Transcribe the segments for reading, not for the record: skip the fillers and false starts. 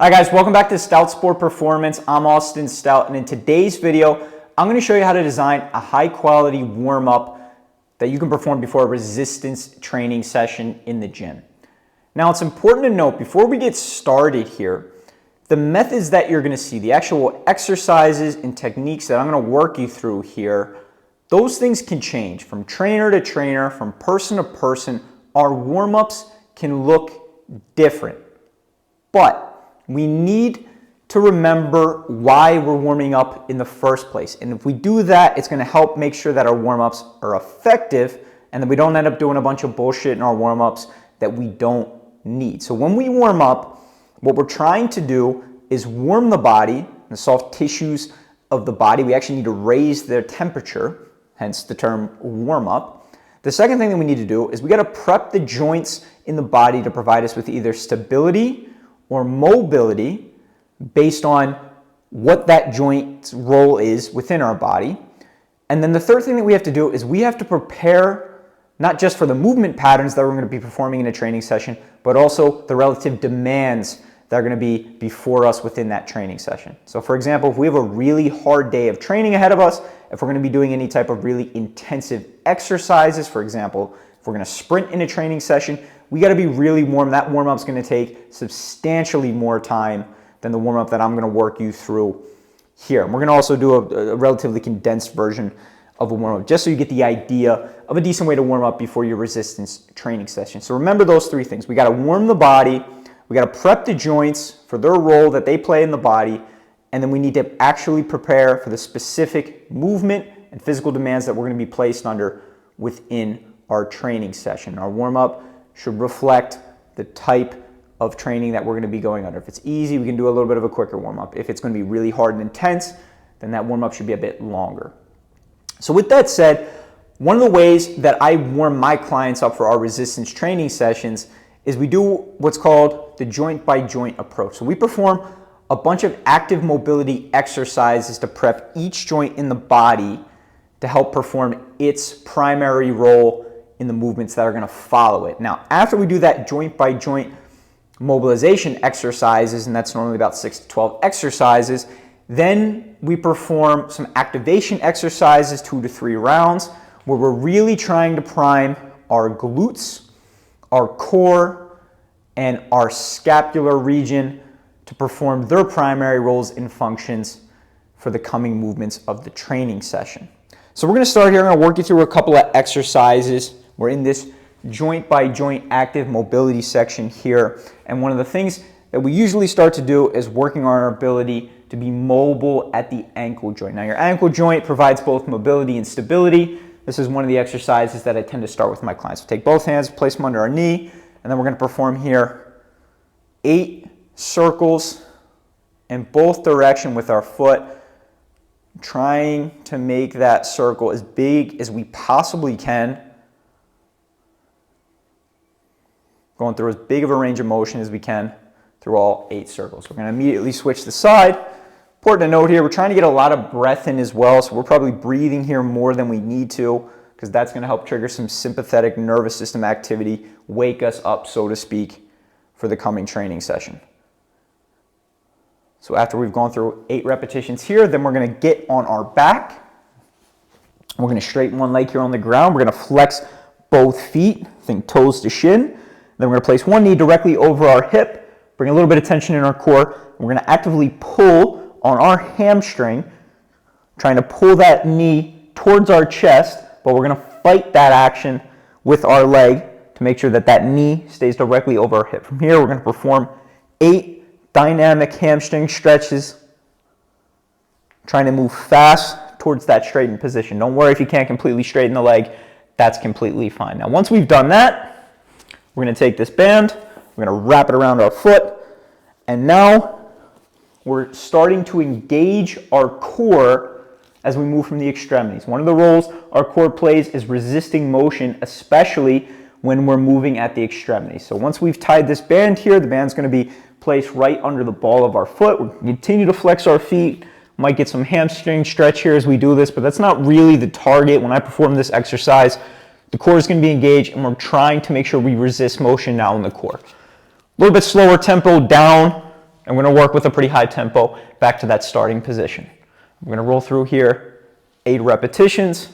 Hi guys, welcome back to Stout Sport Performance. I'm Austin Stout, and in today's video, I'm going to show you how to design a high quality warm-up that you can perform before a resistance training session in the gym. Now, it's important to note before we get started here, the methods that you're going to see, the actual exercises and techniques that I'm going to work you through here, those things can change from trainer to trainer, from person to person. Our warm-ups can look different, but we need to remember why we're warming up in the first place. And if we do that, it's going to help make sure that our warm-ups are effective and that we don't end up doing a bunch of bullshit in our warm-ups that we don't need. So when we warm up, what we're trying to do is warm the body, the soft tissues of the body. We actually need to raise their temperature, hence the term warm up. The second thing that we need to do is we got to prep the joints in the body to provide us with either stability or mobility based on what that joint's role is within our body. And then the third thing that we have to do is we have to prepare not just for the movement patterns that we're going to be performing in a training session, but also the relative demands that are going to be before us within that training session. So for example, if we have a really hard day of training ahead of us, if we're going to be doing any type of really intensive exercises, for example, if we're going to sprint in a training session, we got to be really warm. That warm-up is going to take substantially more time than the warm-up that I'm going to work you through here. And we're going to also do a relatively condensed version of a warm-up, just so you get the idea of a decent way to warm up before your resistance training session. So remember those three things. We got to warm the body, we got to prep the joints for their role that they play in the body, and then we need to actually prepare for the specific movement and physical demands that we're going to be placed under within our training session. Our warm-up should reflect the type of training that we're going to be going under. If it's easy, we can do a little bit of a quicker warm-up. If it's going to be really hard and intense, then that warm-up should be a bit longer. So with that said, one of the ways that I warm my clients up for our resistance training sessions is we do what's called the joint by joint approach. So we perform a bunch of active mobility exercises to prep each joint in the body to help perform its primary role in the movements that are going to follow it. Now, after we do that joint by joint mobilization exercises, and that's normally about 6 to 12 exercises, then we perform some activation exercises, 2 to 3 rounds, where we're really trying to prime our glutes, our core, and our scapular region to perform their primary roles and functions for the coming movements of the training session. So we're going to start here. I'm going to work you through a couple of exercises. We're in this joint by joint active mobility section here. And one of the things that we usually start to do is working on our ability to be mobile at the ankle joint. Now, your ankle joint provides both mobility and stability. This is one of the exercises that I tend to start with my clients. So take both hands, place them under our knee, and then we're going to perform here 8 circles in both directions with our foot, trying to make that circle as big as we possibly can, going through as big of a range of motion as we can through all 8 circles. We're going to immediately switch the side. Important to note here, we're trying to get a lot of breath in as well, so we're probably breathing here more than we need to, because that's going to help trigger some sympathetic nervous system activity, wake us up, so to speak, for the coming training session. So after we've gone through 8 repetitions here, then we're going to get on our back. We're going to straighten one leg here on the ground. We're going to flex both feet, think toes to shin. Then we're going to place one knee directly over our hip, bring a little bit of tension in our core. We're going to actively pull on our hamstring, trying to pull that knee towards our chest, but we're going to fight that action with our leg to make sure that that knee stays directly over our hip. From here, we're going to perform 8 dynamic hamstring stretches, trying to move fast towards that straightened position. Don't worry if you can't completely straighten the leg. That's completely fine. Now, once we've done that, we're going to take this band, we're going to wrap it around our foot, and now we're starting to engage our core as we move from the extremities. One of the roles our core plays is resisting motion, especially when we're moving at the extremities. So once we've tied this band here, the band's going to be placed right under the ball of our foot. We'll continue to flex our feet. Might get some hamstring stretch here as we do this, but that's not really the target when I perform this exercise. The core is going to be engaged, and we're trying to make sure we resist motion now in the core. A little bit slower tempo down and we're going to work with a pretty high tempo back to that starting position. We're going to roll through here 8 repetitions.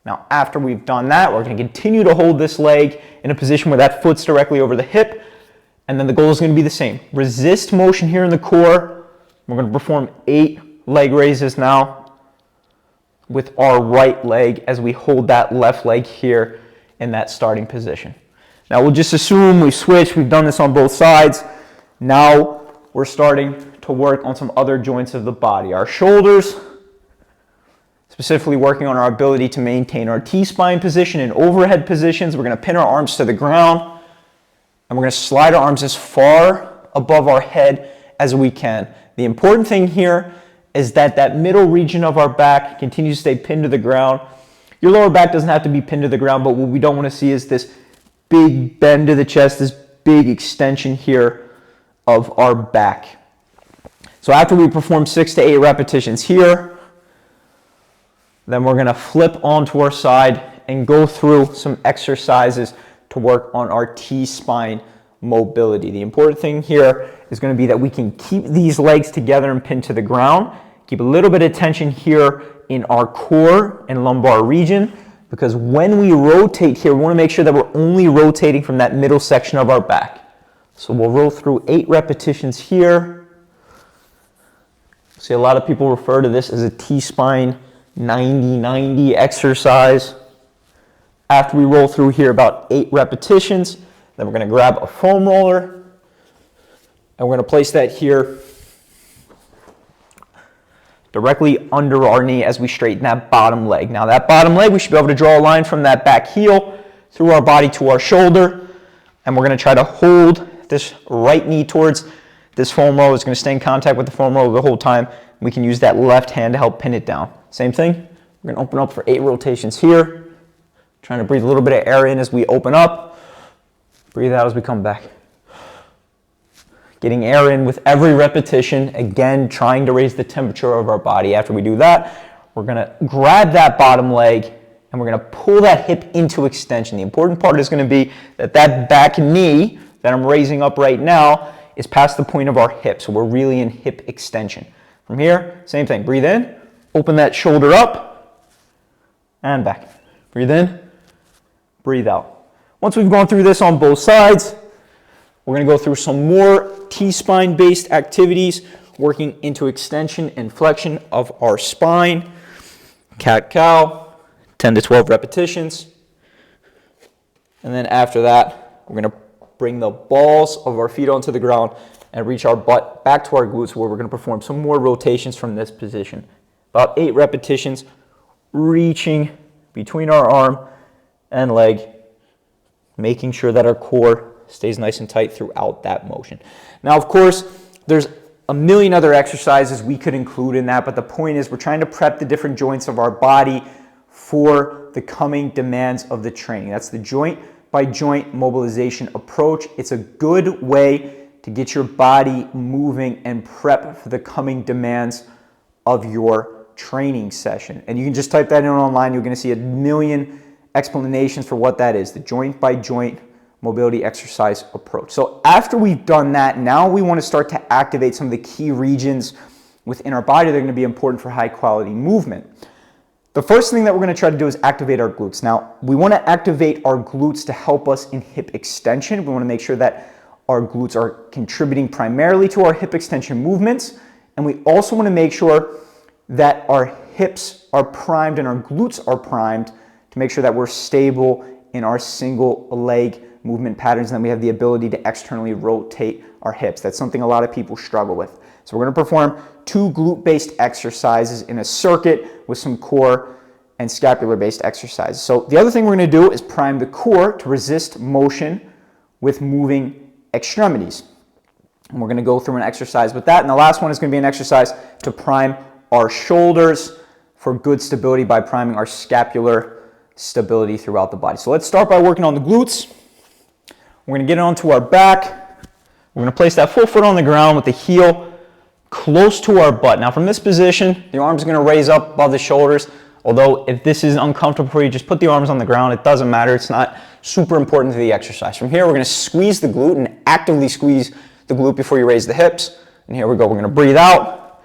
Now, after we've done that, we're going to continue to hold this leg in a position where that foot's directly over the hip, and then the goal is going to be the same. Resist motion here in the core. We're going to perform 8 leg raises now with our right leg as we hold that left leg here in that starting position. Now, we'll just assume we switch. We've done this on both sides. Now, we're starting to work on some other joints of the body. Our shoulders, specifically working on our ability to maintain our T-spine position in overhead positions. We're going to pin our arms to the ground, and we're going to slide our arms as far above our head as we can. The important thing here is that that middle region of our back continues to stay pinned to the ground. Your lower back doesn't have to be pinned to the ground, but what we don't want to see is this big bend to the chest, this big extension here of our back. So after we perform 6 to 8 repetitions here, then we're going to flip onto our side and go through some exercises to work on our T-spine mobility. The important thing here is going to be that we can keep these legs together and pinned to the ground. Keep a little bit of tension here in our core and lumbar region, because when we rotate here, we want to make sure that we're only rotating from that middle section of our back. So we'll roll through 8 repetitions here. See, a lot of people refer to this as a T-spine 90-90 exercise. After we roll through here about 8 repetitions, then we're going to grab a foam roller and we're going to place that here directly under our knee as we straighten that bottom leg. Now that bottom leg, we should be able to draw a line from that back heel through our body to our shoulder, and we're going to try to hold this right knee towards this foam roller. It's going to stay in contact with the foam roller the whole time. We can use that left hand to help pin it down. Same thing. We're going to open up for 8 rotations here. Trying to breathe a little bit of air in as we open up. Breathe out as we come back. Getting air in with every repetition. Again, trying to raise the temperature of our body. After we do that, we're going to grab that bottom leg and we're going to pull that hip into extension. The important part is going to be that that back knee that I'm raising up right now is past the point of our hip. So we're really in hip extension. From here, same thing. Breathe in, open that shoulder up, and back. Breathe in, breathe out. Once we've gone through this on both sides, we're going to go through some more T-spine based activities, working into extension and flexion of our spine. Cat-cow, 10 to 12 repetitions. And then after that, we're going to bring the balls of our feet onto the ground and reach our butt back to our glutes, where we're going to perform some more rotations from this position. About 8 repetitions, reaching between our arm and leg, making sure that our core stays nice and tight throughout that motion. Now, of course, there's a million other exercises we could include in that, but the point is we're trying to prep the different joints of our body for the coming demands of the training. That's the joint by joint mobilization approach. It's a good way to get your body moving and prep for the coming demands of your training session. And you can just type that in online. You're going to see a million explanations for what that is, the joint by joint mobility exercise approach. So after we've done that, now we want to start to activate some of the key regions within our body that are going to be important for high quality movement. The first thing that we're going to try to do is activate our glutes. Now, we want to activate our glutes to help us in hip extension. We want to make sure that our glutes are contributing primarily to our hip extension movements. And we also want to make sure that our hips are primed and our glutes are primed to make sure that we're stable in our single leg movement patterns, and then we have the ability to externally rotate our hips. That's something a lot of people struggle with. So we're going to perform 2 glute-based exercises in a circuit with some core and scapular-based exercises. So the other thing we're going to do is prime the core to resist motion with moving extremities. And we're going to go through an exercise with that. And the last one is going to be an exercise to prime our shoulders for good stability by priming our scapular stability throughout the body. So let's start by working on the glutes. We're going to get onto our back. We're going to place that full foot on the ground with the heel close to our butt. Now from this position, the arms are going to raise up above the shoulders. Although if this is uncomfortable for you, just put the arms on the ground. It doesn't matter. It's not super important to the exercise. From here, we're going to squeeze the glute and actively squeeze the glute before you raise the hips. And here we go. We're going to breathe out.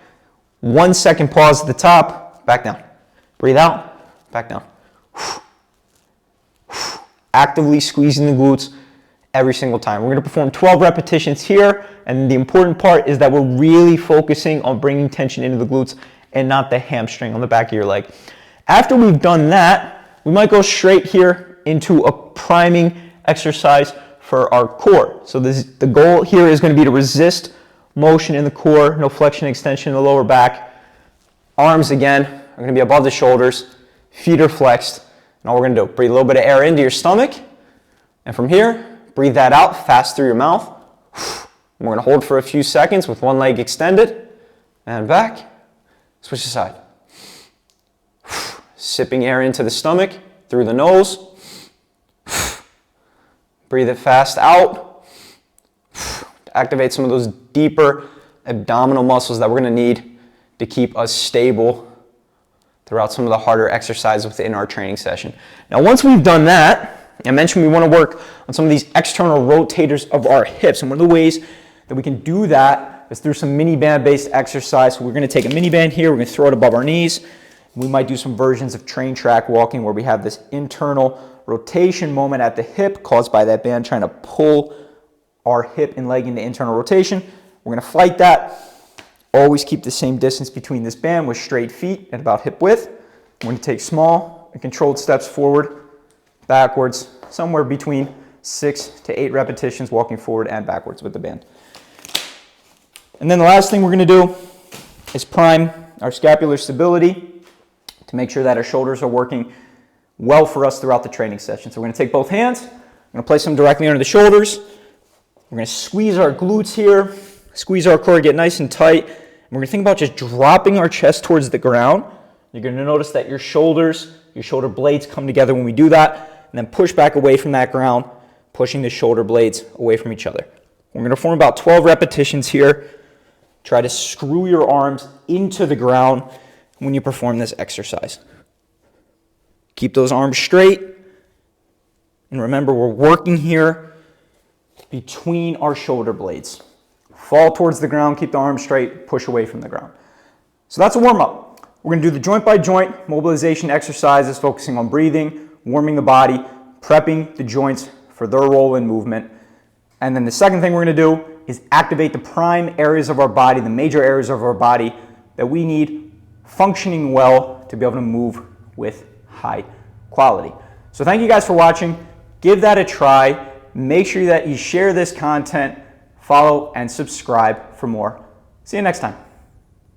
1 second pause at the top. Back down. Breathe out. Back down. Actively squeezing the glutes every single time. We're going to perform 12 repetitions here. And the important part is that we're really focusing on bringing tension into the glutes and not the hamstring on the back of your leg. After we've done that, we might go straight here into a priming exercise for our core. So the goal here is going to be to resist motion in the core, no flexion extension in the lower back. Arms again are going to be above the shoulders, feet are flexed, and all we're going to do, breathe a little bit of air into your stomach, and from here, breathe that out fast through your mouth. And we're going to hold for a few seconds with one leg extended, and back, switch aside. Sipping air into the stomach, through the nose. Breathe it fast out. Activate some of those deeper abdominal muscles that we're going to need to keep us stable throughout some of the harder exercises within our training session. Now, once we've done that, I mentioned we want to work on some of these external rotators of our hips. And one of the ways that we can do that is through some mini band based exercise. So we're going to take a mini band here, we're going to throw it above our knees. We might do some versions of train track walking where we have this internal rotation moment at the hip caused by that band trying to pull our hip and leg into internal rotation. We're going to fight that. Always keep the same distance between this band with straight feet at about hip width. We're going to take small and controlled steps forward, backwards, somewhere between 6 to 8 repetitions walking forward and backwards with the band. And then the last thing we're going to do is prime our scapular stability to make sure that our shoulders are working well for us throughout the training session. So we're going to take both hands, we're going to place them directly under the shoulders. We're going to squeeze our glutes here, squeeze our core, get nice and tight. And we're going to think about just dropping our chest towards the ground. You're going to notice that your shoulders, your shoulder blades come together when we do that, and then push back away from that ground, pushing the shoulder blades away from each other. We're going to perform about 12 repetitions here. Try to screw your arms into the ground when you perform this exercise. Keep those arms straight. And remember, we're working here between our shoulder blades. Fall towards the ground, keep the arms straight, push away from the ground. So that's a warm-up. We're going to do the joint-by-joint mobilization exercises, focusing on breathing, warming the body, prepping the joints for their role in movement. And then the second thing we're going to do is activate the prime areas of our body, the major areas of our body that we need functioning well to be able to move with high quality. So thank you guys for watching. Give that a try. Make sure that you share this content, follow, and subscribe for more. See you next time.